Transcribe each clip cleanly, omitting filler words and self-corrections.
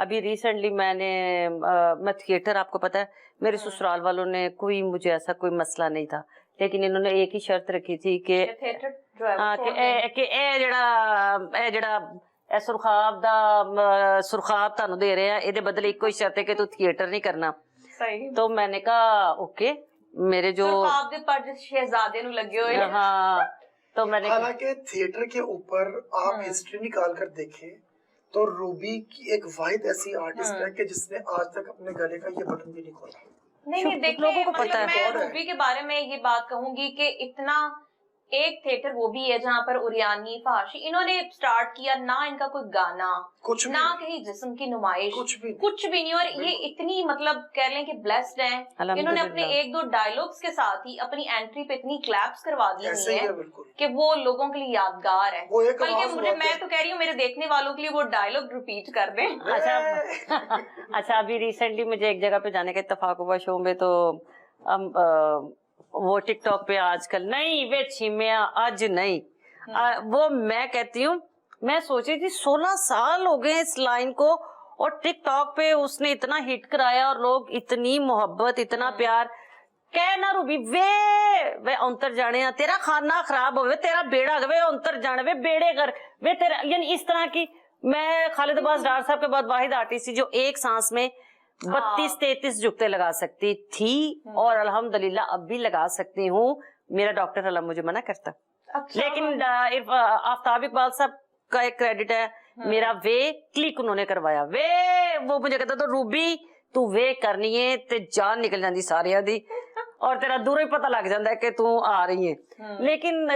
ابھی ریسنٹلی میں تھیٹر، آپ کو پتا ہے میرے سسرال والوں نے کوئی مجھے ایسا کوئی مسئلہ نہیں تھا، لیکن انہوں نے ایک ہی شرط رکھی تھی کہ سرخاب تانوں دے رہے ہیں، یہ بدلے ایک کوئی شرط ہے کہ تو تھیٹر نہیں کرنا. تو میں نے کہا اوکے، میرے جو شہزادے نو لگے ہوئے. ہاں تو میں نے، حالانکہ تھیٹر کے اوپر آپ ہسٹری نکال کر دیکھیں تو روبی کی ایک واحد ایسی آرٹسٹ ہے کہ جس نے آج تک اپنے گلے کا یہ بٹن بھی نہیں کھولا. نہیں دیکھیں، مطلب میں روبی کے بارے میں یہ بات کہوں گی کہ اتنا ایک تھیٹر وہ بھی ہے جہاں پر اوریانی فحاشی انہوں نے سٹارٹ کیا، نہ ان کا کوئی گانا، نہ کہیں جسم کی نمائش، کچھ بھی نہیں. اور یہ اتنی مطلب کہہ لیں کہ بلیسڈ ہیں، انہوں نے اپنے ایک دو ڈائلوگز کے ساتھ ہی اپنی انٹری پہ اتنی کلیپس کروا دی ہوئی ہیں کہ وہ لوگوں کے لیے یادگار ہے. بلکہ میں تو کہہ رہی ہوں میرے دیکھنے والوں کے لیے وہ ڈائلوگ ریپیٹ کر دیں. اچھا ابھی ریسنٹلی مجھے ایک جگہ پہ جانے کا اتفاق ہوا شو میں، تو وہ ٹک ٹاک پہ آج کل نہیں وے چھیمیا آج نہیں، وہ میں کہتی ہوں، میں سوچ رہی تھی 16 سال ہو گئے اس لائن کو، اور ٹک ٹاک پہ اس نے اتنا ہٹ کرایا اور لوگ اتنی محبت اتنا پیار. کہنا روبی وے انتر جانے تیرا کھانا خراب ہوئے، تیرا بیڑا وے انتر جانے وے بیڑے کر وے تیرا، یعنی اس طرح کی. میں خالد عباس ڈار صاحب کے بعد واحد آرٹسٹ تھی جو ایک سانس میں 32-33 جگتے لگا سکتی تھی، اور الحمدللہ اب بھی لگا سکتی ہوں. میرا ڈاکٹر علم مجھے منع کرتا، لیکن آفتاب اقبال صاحب کا ایک کریڈٹ ہے، میرا وے کلک انہوں نے کروایا. وے وہ مجھے کہتا تو روبی تو وے کرنی ہے تے جان نکل جاندی سارے دی، اور تیرا دور ہی پتہ لگ جاتا ہے کہ تو آ رہی ہے. لیکن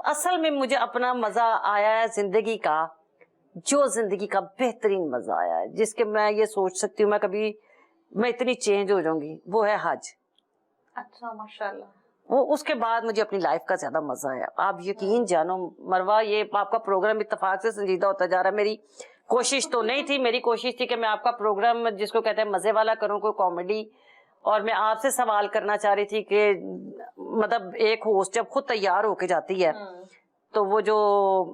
اصل میں مجھے اپنا مزہ آیا ہے زندگی کا، جو زندگی کا بہترین مزہ آیا ہے، جس کے میں یہ سوچ سکتی ہوں میں اتنی چینج ہو جاؤں گی، وہ ہے حج. اچھا ماشاءاللہ. وہ اس کے بعد مجھے اپنی لائف کا زیادہ مزہ آیا. آپ یقین جانو مروہ، یہ آپ کا پروگرام اتفاق سے سنجیدہ ہوتا جا رہا ہے. میری کوشش تو نہیں تھی، میری کوشش تھی کہ میں آپ کا پروگرام جس کو کہتے ہیں مزے والا کروں، کوئی کامیڈی. اور میں آپ سے سوال کرنا چاہ رہی تھی کہ مطلب ایک ہوسٹ جب خود تیار ہو کے جاتی ہے تو وہ جو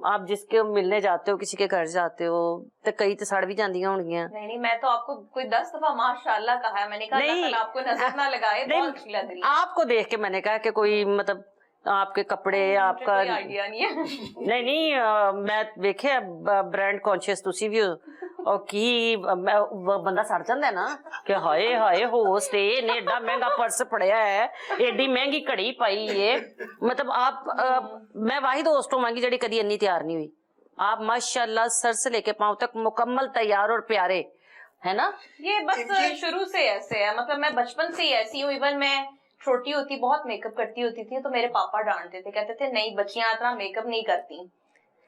آپ جس کے ملنے جاتے ہو، کسی کے گھر جاتے ہو تو کئی تو سڑ بھی جاندیاں ہوں گی. نہیں میں تو آپ کو کوئی 10 دفعہ ماشاءاللہ کہا ہے، میں نے کہا اللہ تعالیٰ آپ کو نظر نہ لگائے. بہت اچھی لگ رہی ہے آپ کو دیکھ کے، میں نے کہا کہ کوئی مطلب آپ کے کپڑے آپ کا کوئی آئیڈیا نہیں ہے. نہیں میں دیکھے برانڈ کانشیس تسی بھی ہو، اور کی بندہ سڑ جاتا ہے نا کہ ہائے ہائے ہوسٹ نے ایڈا مہنگا پرس پڑیا ہے، ایڈی مہنگی کڑی پائی ہے. مطلب آپ میں واحد ہوسٹ ہوں گی جڑی کدی انی تیار نہیں ہوئی. آپ ماشاءاللہ سر سے لے کے پاؤں تک مکمل تیار اور پیارے ہے نا. یہ بس شروع سے ایسے ہے، مطلب میں بچپن سے ہی ایسی ہوں. ایون میں چھوٹی ہوتی بہت میک اپ کرتی ہوتی تھی تو میرے پاپا ڈانٹتے تھے، کہتے تھے نہیں بچیاں اتنا میک اپ نہیں کرتی.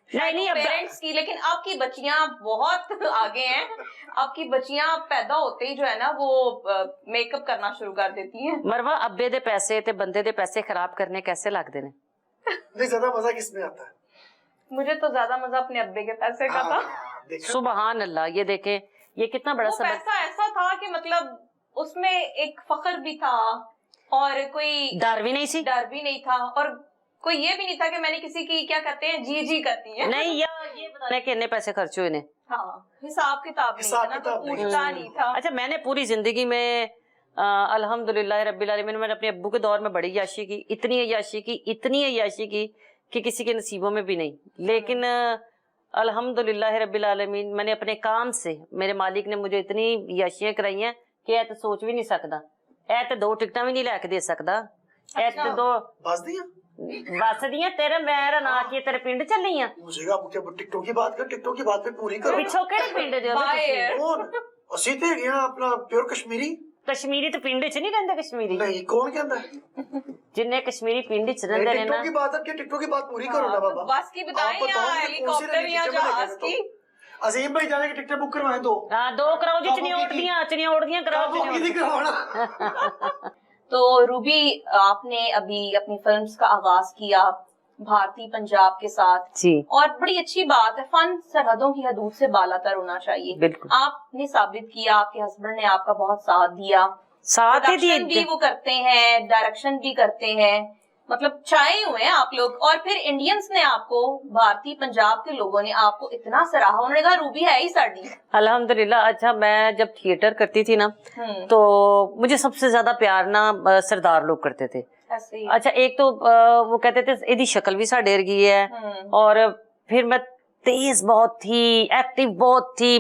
نہیں پیرنٹس کی، لیکن اب کی بچیاں بہت آگے ہیں. اب کی بچیاں پیدا ہوتے ہی جو ہے نا وہ میک اپ کرنا شروع کر دیتی ہیں. مروہ ابے دے پیسے تے بندے دے پیسے خراب کرنے کیسے لگتے ہیں؟ نہیں زیادہ مزہ کس میں آتا ہے؟ مجھے تو زیادہ مزہ اپنے ابے کے پیسے کا تھا. سبحان اللہ. یہ دیکھیں یہ کتنا بڑا سبق. پیسہ ایسا تھا کہ مطلب اس میں ایک فخر بھی تھا اور کوئی ڈر بھی نہیں تھا، اور کوئی یہ بھی نہیں تھا کہ میں نے کسی کی کیا کہتے ہیں جی کرتی ہیں. نہیں یہ بتانا کہ اتنے پیسے خرچ ہوئے نے. ہاں حساب کتاب نہیں تھا، پوچھتا نہیں تھا. اچھا میں نے پوری زندگی میں الحمدللہ رب العالمین میں نے اپنے ابو کے دور میں بڑی عیاشی کی، اتنی عیاشی کی کہ کسی کے نصیبوں میں بھی نہیں. لیکن الحمدللہ رب العالمین میں نے اپنے کام سے، میرے مالک نے مجھے اتنی عیاشیاں کرائی ہیں کہ تو سوچ بھی نہیں سکتا. اے تے 2 ٹکٹاں بھی نہیں لے کے دے سکتا. اے تے 2 بس دیاں تیرے میرا نا کی تیرے پنڈ چلی ہیں. مجھے کہا ٹک ٹاک کی بات کر، ٹک ٹاک کی بات پہ پوری کرو. پچھو کیڑے پنڈ دے ہو تسی؟ کون اسی تے گیا اپنا پیور کشمیری تے پنڈ وچ نہیں رہندے کشمیری. نہیں کون کہندا ہے جننے کشمیری پنڈ وچ رہندے نے نا. ٹک ٹاک کی بات ہے کہ ٹک ٹاک کی بات پوری کرو نا بابا. بس کی بتائیں یا ہیلی کاپٹر یا جہاز کی. عظیم بھائی جانے کی ٹکٹیں بک کروائیں 2. ہاں 2 کراؤ جی. چنیوڑ کراؤ. تو روبی آپ نے ابھی اپنی فلمز کا آغاز کیا بھارتی پنجاب کے ساتھ، اور بڑی اچھی بات ہے، فن سرحدوں کی حدود سے بالا تر ہونا چاہیے. آپ نے ثابت کیا، آپ کے ہسبینڈ نے آپ کا بہت ساتھ دیا، پروڈکشن بھی وہ کرتے ہیں، ڈائریکشن بھی کرتے ہیں. مطلب چھائے ہوئے ہیں آپ لوگ. اور پھر انڈینس نے آپ کو, بھارتی پنجاب کے لوگوں نے آپ کو اتنا سراہا, انہوں نے کہا روبی ہے ہی ساڈی. الحمدللہ. اچھا میں جب تھیٹر کرتی تھی نا تو مجھے سب سے زیادہ پیار نا سردار لوگ کرتے تھے. اچھا ایک تو وہ کہتے تھے ایدی شکل بھی ساڈے ورگی ہے, اور پھر میں تیز بہت تھی, ایکٹیو بہت تھی,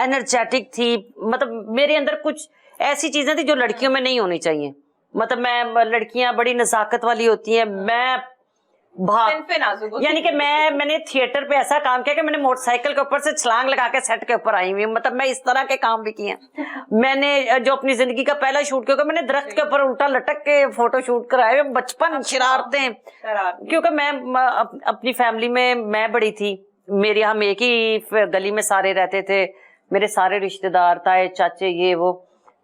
انرجیٹک تھی. مطلب میرے اندر کچھ ایسی چیزیں تھی جو لڑکیوں میں نہیں ہونی چاہیے. مطلب میں, لڑکیاں بڑی نزاکت والی ہوتی ہیں, میں یعنی کہ میں نے تھیٹر پہ ایسا کام کیا کہ میں نے موٹر سائیکل کے اوپر سے چھلانگ لگا کے سیٹ کے اوپر آئی ہوئی. مطلب میں اس طرح کے کام بھی کیے ہیں. میں نے جو اپنی زندگی کا پہلا شوٹ کیا میں نے درخت کے اوپر الٹا لٹک کے فوٹو شوٹ کرائے. بچپن شرارتیں, کیونکہ میں اپنی فیملی میں بڑی تھی. میرے ہم ایک ہی گلی میں سارے رہتے تھے, میرے سارے رشتے دار, تائے چاچے, یہ وہ,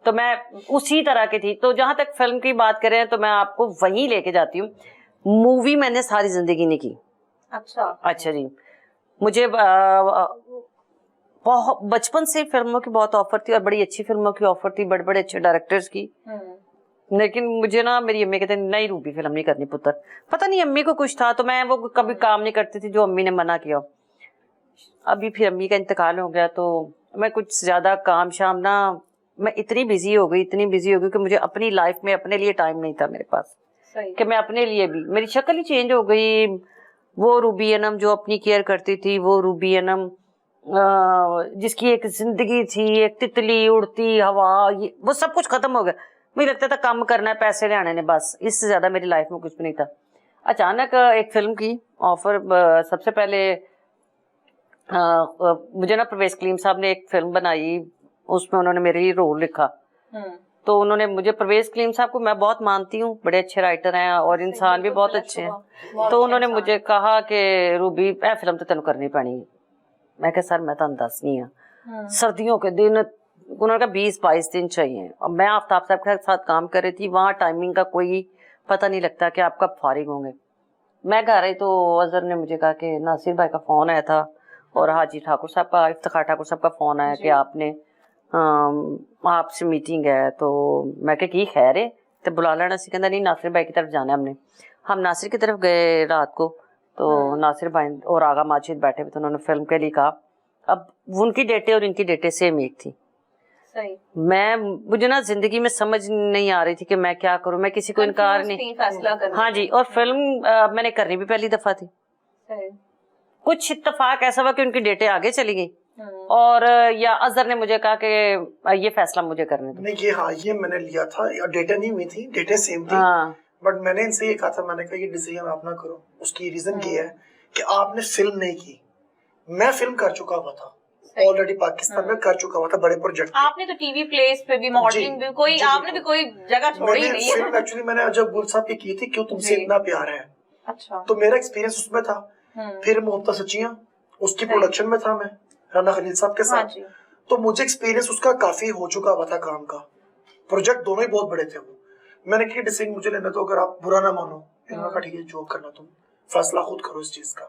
تو میں اسی طرح کی تھی. تو جہاں تک فلم کی بات کریں تو میں آپ کو وہیں لے کے جاتی ہوں. مووی میں نے ساری زندگی نہیں کی. اچھا جی, مجھے بچپن سے فلموں کی بہت آفر تھی, اور بڑی اچھی فلموں کی آفر تھی, بڑے بڑے اچھے ڈائریکٹرز کی. لیکن مجھے نا میری امی کہتے ہیں نہیں روبی فلم نہیں کرنی پتر. پتہ نہیں امی کو کچھ تھا, تو میں وہ کبھی کام نہیں کرتی تھی جو امی نے منع کیا. ابھی پھر امی کا انتقال ہو گیا تو میں کچھ زیادہ کام شام نا, میں اتنی بزی ہو گئی کہ مجھے اپنی لائف میں اپنے لیے ٹائم نہیں تھا میرے پاس, کہ میں اپنے لیے بھی, میری شکل ہی چینج ہو گئی. وہ روبی انم جو اپنی کیئر کرتی تھی, وہ روبی انم جس کی ایک زندگی تھی, ایک تتلی اڑتی ہوا, وہ سب کچھ ختم ہو گیا. مجھے لگتا تھا کام کرنا ہے, پیسے لے آنے نے, بس اس سے زیادہ میری لائف میں کچھ بھی نہیں تھا. اچانک ایک فلم کی آفر, سب سے پہلے مجھے نا پرویز کلیم صاحب نے ایک فلم بنائی, اس میں انہوں نے میرے لیے رول لکھا. تو انہوں نے مجھے, پرویز کلیم صاحب کو میں بہت مانتی ہوں, بڑے اچھے رائٹر ہیں اور انسان بھی بہت اچھے ہیں. تو انہوں نے مجھے کہا کہ روبی اے فلم تو تینوں کرنی پڑی. میں کہا سر میں تو دس نہیں ہوں, سردیوں کے دن, انہوں نے کہا 20-22 دن چاہیے. اور میں آفتاب صاحب کے ساتھ کام کر رہی تھی, وہاں ٹائمنگ کا کوئی پتہ نہیں لگتا کہ آپ کب فارغ ہوں گے. میں گھر آئی تو اظہر نے مجھے کہا کہ ناصر بھائی کا فون آیا تھا, اور حاجی ٹھاکر صاحب کا, افتخار ٹھاکر صاحب کا فون آیا کہ آپ نے آپ سے میٹنگ ہے. تو میں کہ خیر ہے تو بلا لینا سی. کہنا نہیں ناصر بھائی کی طرف جانا ہے. ہم ناصر کی طرف گئے رات کو, تو ناصر بھائی اور آغا ماجد بیٹھے ہوئے, تو انہوں نے فلم کے لیے کہا. اب ان کی ڈیٹیں اور ان کی ڈیٹیں سیم ایک تھی. مجھے نا زندگی میں سمجھ نہیں آ رہی تھی کہ میں کیا کروں, میں کسی کو انکار نہیں. ہاں جی, اور فلم میں نے کرنی بھی پہلی دفعہ تھی. کچھ اتفاق ایسا ہوا کہ ان کی ڈیٹیں آگے چلی گئی, اور یا اظہر نے مجھے کہا کہ یہ فیصلہ مجھے کرنے دو. یہ میں نے لیا تھا, ڈیٹا نہیں ہوئی تھی, ڈیٹا سیم تھی, بٹ میں نے ان سے یہ کہا تھا, میں نے کہا یہ ڈیسیژن آپ نہ کرو. اس کی ریزن یہ ہے کہ آپ نے فلم نہیں کی, میں فلم کر چکا ہوا تھا آلریڈی, پاکستان میں کر چکا ہوا تھا بڑے پروجیکٹ. آپ نے تو ٹی وی پلیز پہ بھی ماڈلنگ بھی کوئی, آپ نے بھی کوئی جگہ چھوڑی نہیں ہے. فلم ایکچولی میں نے جب گل صاحب کی تھی کیوں تم سے اتنا پیار ہے, اچھا, تو میرا ایکسپیرینس اس میں تھا. پھر محبت سچیاں, اس کی پروڈکشن میں تھا میں رانا خلیل صاحب کے ساتھ, تو مجھے ایکسپیرینس اس کا کافی ہو چکا ہوا تھا کام کا. پروجیکٹ دونوں ہی بہت بڑے تھے وہ. میں نے کہا ڈیسیژن مجھے لینا تو, اگر آپ برا نہ مانو, انہوں نے کہا ٹھیک ہے جو کرنا تم فیصلہ خود کرو اس چیز کا.